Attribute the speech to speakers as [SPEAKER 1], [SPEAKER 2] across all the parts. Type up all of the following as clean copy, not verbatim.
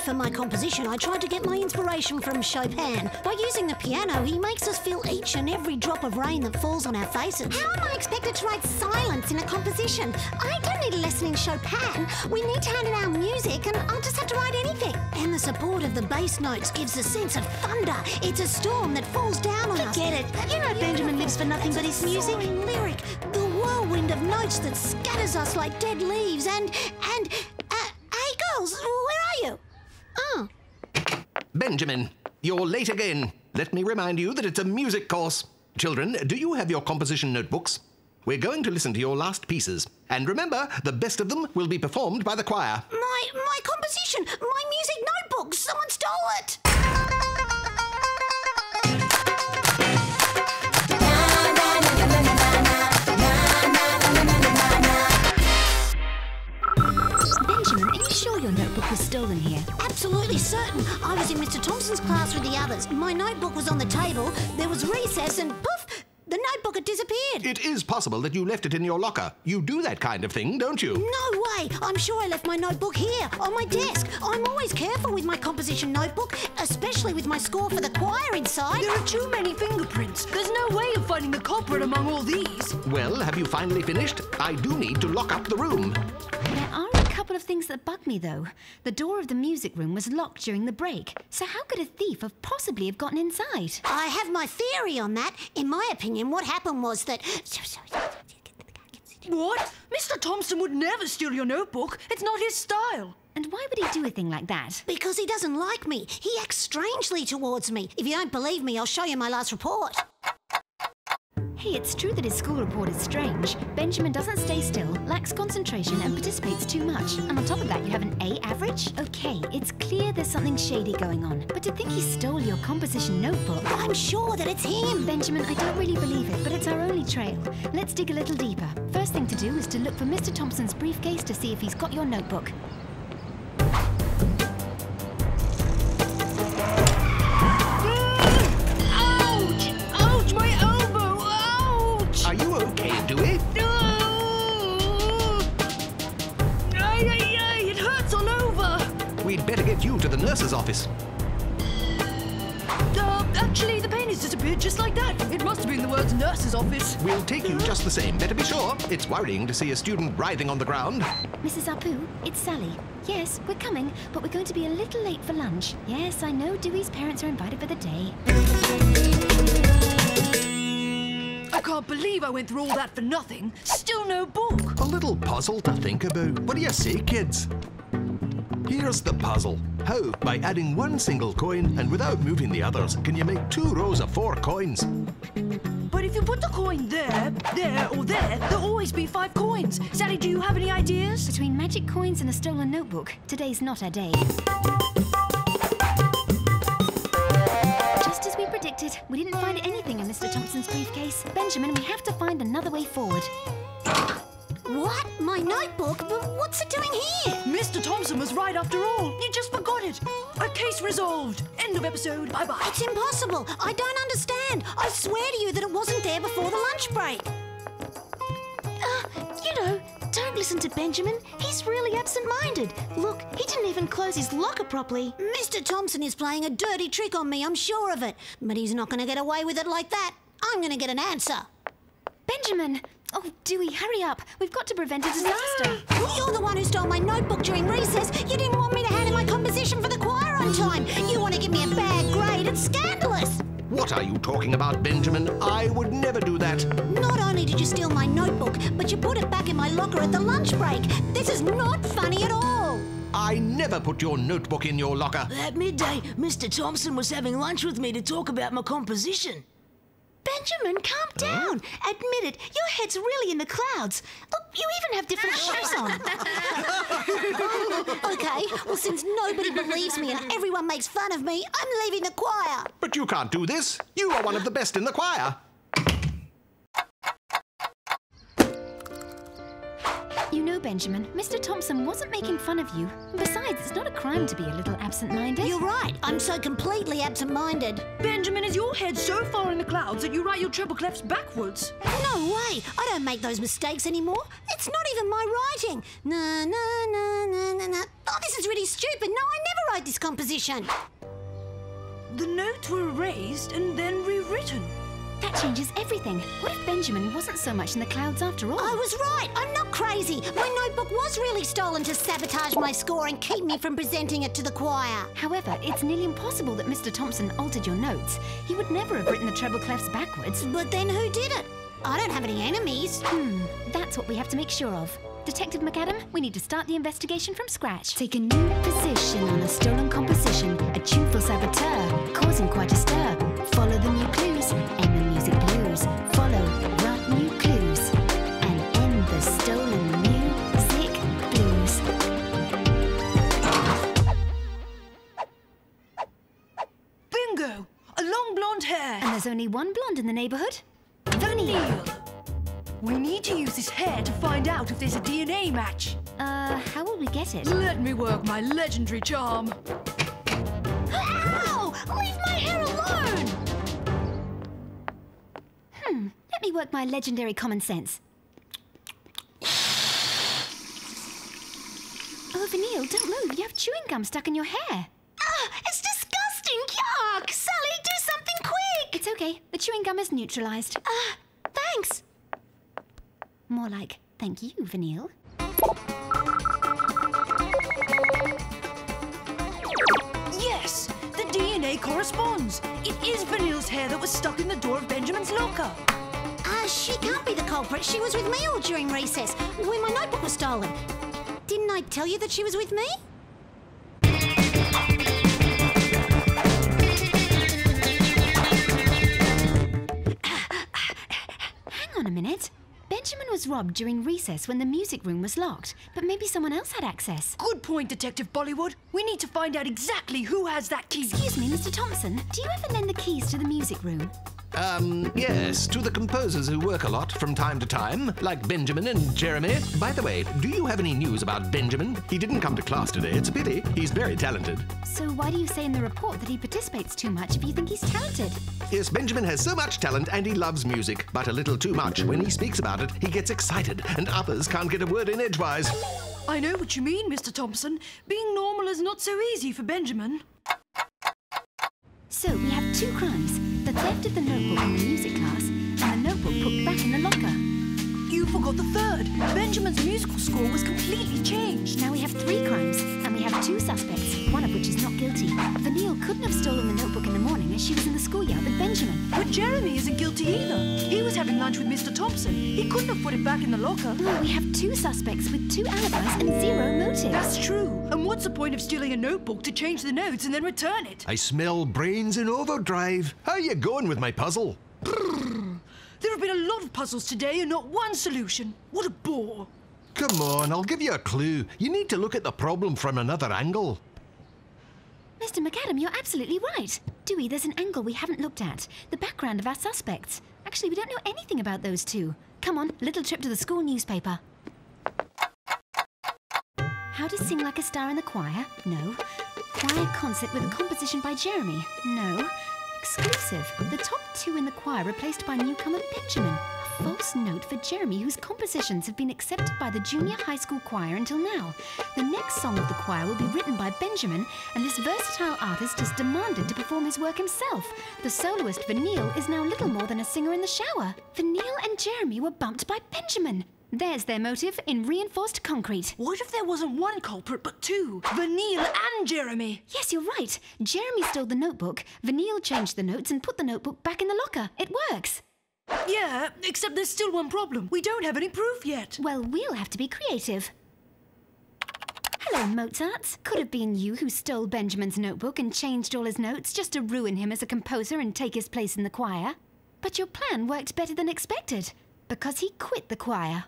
[SPEAKER 1] for my composition, I tried to get my inspiration from Chopin. By using the piano, he makes us feel each and every drop of rain that falls on our faces.
[SPEAKER 2] How am I expected to write silence in a composition? I don't need a lesson in Chopin. We need to hand in our music and I'll just have to write anything.
[SPEAKER 1] And the support of the bass notes gives a sense of thunder. It's a storm that falls down on us.
[SPEAKER 3] Forget it. You know Benjamin lives for nothing but his music.
[SPEAKER 1] Soaring lyric, the whirlwind of notes that scatters us like dead leaves and hey girls, where are you? Oh.
[SPEAKER 4] Benjamin, you're late again. Let me remind you that it's a music course. Children, do you have your composition notebooks? We're going to listen to your last pieces. And remember, the best of them will be performed by the choir.
[SPEAKER 1] My composition, my music notebook, someone stole it.
[SPEAKER 3] Benjamin, are you sure your notebook was stolen here?
[SPEAKER 1] Absolutely certain. I was in Mr. Thompson's class with the others. My notebook was on the table, there was recess and poof, the notebook had disappeared.
[SPEAKER 4] It is possible that you left it in your locker. You do that kind of thing, don't you?
[SPEAKER 1] No way! I'm sure I left my notebook here, on my desk. I'm always careful with my composition notebook, especially with my score for the choir inside.
[SPEAKER 5] There are too many fingerprints. There's no way of finding the culprit among all these.
[SPEAKER 4] Well, have you finally finished? I do need to lock up the room.
[SPEAKER 3] There are a couple of things that bug me, though. The door of the music room was locked during the break, so how could a thief have possibly have gotten inside?
[SPEAKER 1] I have my theory on that. In my opinion, what happened was that...
[SPEAKER 5] What? Mr. Thompson would never steal your notebook. It's not his style.
[SPEAKER 3] And why would he do a thing like that?
[SPEAKER 1] Because he doesn't like me. He acts strangely towards me. If you don't believe me, I'll show you my last report.
[SPEAKER 3] Hey, it's true that his school report is strange. Benjamin doesn't stay still, lacks concentration and participates too much. And on top of that, you have an A average? Okay, it's clear there's something shady going on. But to think he stole your composition notebook...
[SPEAKER 1] I'm sure that it's him.
[SPEAKER 3] Benjamin, I don't really believe it, but it's our only trail. Let's dig a little deeper. First thing to do is to look for Mr. Thompson's briefcase to see if he's got your notebook.
[SPEAKER 4] Are you okay, Dewey?
[SPEAKER 5] It hurts all over.
[SPEAKER 4] We'd better get you to the nurse's office.
[SPEAKER 5] Actually, the pain has disappeared just like that. It must have been the words nurse's office.
[SPEAKER 4] We'll take you just the same, better be sure. It's worrying to see a student writhing on the ground.
[SPEAKER 3] Mrs. Apu, it's Sally. Yes, we're coming, but we're going to be a little late for lunch. Yes, I know Dewey's parents are invited for the day.
[SPEAKER 5] I can't believe I went through all that for nothing. Still no book.
[SPEAKER 4] A little puzzle to think about. What do you say, kids? Here's the puzzle. How, by adding one single coin and without moving the others, can you make 2 rows of 4 coins?
[SPEAKER 5] But if you put the coin there, or there, there'll always be 5 coins. Sally, do you have any ideas?
[SPEAKER 3] Between magic coins and a stolen notebook, today's not our day. Just as we predicted, we didn't find anything in Mr. Thompson's briefcase. Benjamin, we have to find another way forward.
[SPEAKER 1] What? My notebook? But what's it doing here?
[SPEAKER 5] Mr. Thompson was right after all. You just forgot it. A case resolved. End of episode. Bye-bye.
[SPEAKER 1] It's impossible. I don't understand. I swear to you that it wasn't there before the lunch break.
[SPEAKER 2] Don't listen to Benjamin. He's really absent-minded. Look, he didn't even close his locker properly.
[SPEAKER 1] Mr. Thompson is playing a dirty trick on me, I'm sure of it. But he's not going to get away with it like that. I'm going to get an answer.
[SPEAKER 3] Benjamin! Oh, Dewey, hurry up. We've got to prevent a disaster.
[SPEAKER 1] You're the one who stole my notebook during recess. You didn't want me to hand in my composition for the choir on time. You want to give me a bad grade. It's scandalous.
[SPEAKER 4] What are you talking about, Benjamin? I would never do that.
[SPEAKER 1] Not only did you steal my notebook, but you put it back in my locker at the lunch break. This is not funny at all.
[SPEAKER 4] I never put your notebook in your locker.
[SPEAKER 6] At midday, Mr. Thompson was having lunch with me to talk about my composition.
[SPEAKER 2] Benjamin, calm down. Admit it, your head's really in the clouds. Look, you even have different shoes on.
[SPEAKER 1] Okay, well, since nobody believes me and everyone makes fun of me, I'm leaving the choir.
[SPEAKER 4] But you can't do this. You are one of the best in the choir.
[SPEAKER 3] You know, Benjamin, Mr. Thompson wasn't making fun of you. Besides, it's not a crime to be a little absent-minded.
[SPEAKER 1] You're right. I'm so completely absent-minded.
[SPEAKER 5] Benjamin, is your head so far in the clouds that you write your treble clefs backwards?
[SPEAKER 1] No way. I don't make those mistakes anymore. It's not even my writing. Na, na, na, na, na, na. Oh, this is really stupid. No, I never wrote this composition.
[SPEAKER 5] The notes were erased and then rewritten.
[SPEAKER 3] That changes everything. What if Benjamin wasn't so much in the clouds after all?
[SPEAKER 1] I was right. I'm not crazy. My notebook was really stolen to sabotage my score and keep me from presenting it to the choir.
[SPEAKER 3] However, it's nearly impossible that Mr. Thompson altered your notes. He would never have written the treble clefs backwards.
[SPEAKER 1] But then who did it? I don't have any enemies.
[SPEAKER 3] That's what we have to make sure of. Detective McAdam, we need to start the investigation from scratch. Take a new position on a stolen composition, a tuneful saboteur, causing quite a stir. Follow the new clues, end the music blues. Follow, write new clues, and end the stolen music blues.
[SPEAKER 5] Bingo! A long blonde hair.
[SPEAKER 3] And there's only one blonde in the neighbourhood.
[SPEAKER 5] Vanille. We need to use this hair to find out if there's a DNA match.
[SPEAKER 3] How will we get it?
[SPEAKER 5] Let me work my legendary charm.
[SPEAKER 1] Ow! Leave my hair alone!
[SPEAKER 3] Let me work my legendary common sense. Oh, Vanille, don't move. You have chewing gum stuck in your hair.
[SPEAKER 1] It's disgusting! Yuck! Sally, do something quick!
[SPEAKER 3] It's okay. The chewing gum is neutralised.
[SPEAKER 1] Thanks.
[SPEAKER 3] More like, thank you, Vanille.
[SPEAKER 5] Yes! The DNA corresponds. It is Vanille's hair that was stuck in the door of Benjamin's locker.
[SPEAKER 1] She can't be the culprit. She was with me all during recess, when my notebook was stolen. Didn't I tell you that she was with me?
[SPEAKER 3] Hang on a minute. Benjamin was robbed during recess when the music room was locked, but maybe someone else had access.
[SPEAKER 5] Good point, Detective Bollywood. We need to find out exactly who has that key.
[SPEAKER 3] Excuse me, Mr. Thompson, do you ever lend the keys to the music room?
[SPEAKER 4] Yes, to the composers who work a lot from time to time, like Benjamin and Jeremy. By the way, do you have any news about Benjamin? He didn't come to class today. It's a pity. He's very talented.
[SPEAKER 3] So why do you say in the report that he participates too much if you think he's talented?
[SPEAKER 4] Yes, Benjamin has so much talent and he loves music, but a little too much. When he speaks about it, he gets excited and others can't get a word in edgewise.
[SPEAKER 5] I know what you mean, Mr. Thompson. Being normal is not so easy for Benjamin.
[SPEAKER 3] So we have two crimes. The theft of the notebook in the music class and the notebook put back in the locker.
[SPEAKER 5] You forgot the third. Benjamin's musical score was completely changed.
[SPEAKER 3] Now we have three crimes, and we have two suspects, one of which is not guilty. Vanille couldn't have stolen the notebook in the morning as she was in the schoolyard with Benjamin.
[SPEAKER 5] But Jeremy isn't guilty either. He was having lunch with Mr. Thompson. He couldn't have put it back in the locker.
[SPEAKER 3] Oh, we have two suspects with two alibis and zero motive.
[SPEAKER 5] That's true. And what's the point of stealing a notebook to change the notes and then return it?
[SPEAKER 4] I smell brains in overdrive. How are you going with my puzzle?
[SPEAKER 5] There have been a lot of puzzles today and not one solution. What a bore.
[SPEAKER 4] Come on, I'll give you a clue. You need to look at the problem from another angle.
[SPEAKER 3] Mr. McAdam, you're absolutely right. Dewey, there's an angle we haven't looked at. The background of our suspects. Actually, we don't know anything about those two. Come on, little trip to the school newspaper. How to sing like a star in the choir? No. Choir concert with a composition by Jeremy? No. Exclusive. The top two in the choir replaced by newcomer Benjamin. A false note for Jeremy, whose compositions have been accepted by the junior high school choir until now. The next song of the choir will be written by Benjamin, and this versatile artist is demanded to perform his work himself. The soloist Vanille is now little more than a singer in the shower. Vanille and Jeremy were bumped by Benjamin. There's their motive in reinforced concrete.
[SPEAKER 5] What if there wasn't one culprit but two? Vanille and Jeremy.
[SPEAKER 3] Yes, you're right. Jeremy stole the notebook, Vanille changed the notes and put the notebook back in the locker. It works.
[SPEAKER 5] Yeah, except there's still one problem. We don't have any proof yet.
[SPEAKER 3] Well, we'll have to be creative. Hello, Mozart. Could have been you who stole Benjamin's notebook and changed all his notes just to ruin him as a composer and take his place in the choir. But your plan worked better than expected, because he quit the choir.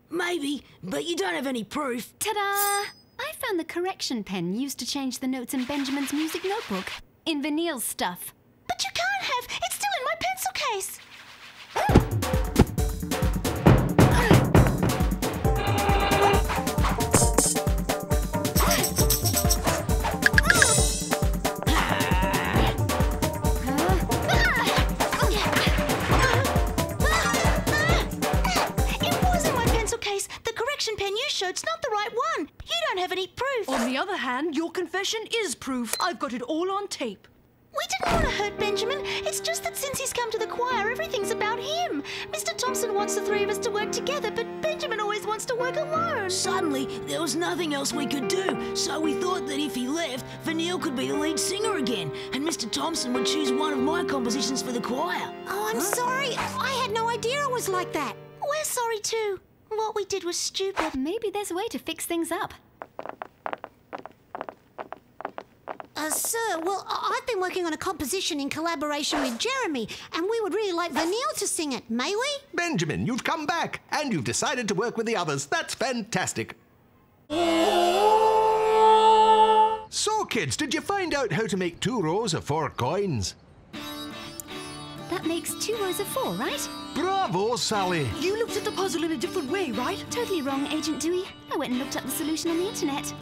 [SPEAKER 6] Maybe, but you don't have any proof.
[SPEAKER 3] Ta-da! I found the correction pen used to change the notes in Benjamin's music notebook. In Vanille's stuff.
[SPEAKER 1] But you can't have. It's still in my pencil case. It was in my pencil case. The correction pen you showed's not the right one. You
[SPEAKER 5] don't have any proof. On the other hand, your confession is proof. I've got it all on tape.
[SPEAKER 2] We didn't want to hurt Benjamin. It's just that since he's come to the choir, everything's about him. Mr. Thompson wants the three of us to work together, but Benjamin always wants to work alone.
[SPEAKER 6] Suddenly, there was nothing else we could do, so we thought that if he left, Vanille could be the lead singer again, and Mr. Thompson would choose one of my compositions for the choir.
[SPEAKER 2] Oh, I'm sorry. I had no idea it was like that.
[SPEAKER 1] We're sorry too. What we did was stupid.
[SPEAKER 3] Maybe there's a way to fix things up.
[SPEAKER 2] Sir, well, I've been working on a composition in collaboration with Jeremy, and we would really like Vanille to sing it. May we?
[SPEAKER 4] Benjamin, you've come back, and you've decided to work with the others. That's fantastic. So, kids, did you find out how to make 2 rows of 4 coins?
[SPEAKER 3] That makes 2 rows of 4, right?
[SPEAKER 4] Bravo, Sally.
[SPEAKER 5] You looked at the puzzle in a different way, right?
[SPEAKER 3] Totally wrong, Agent Dewey. I went and looked up the solution on the internet.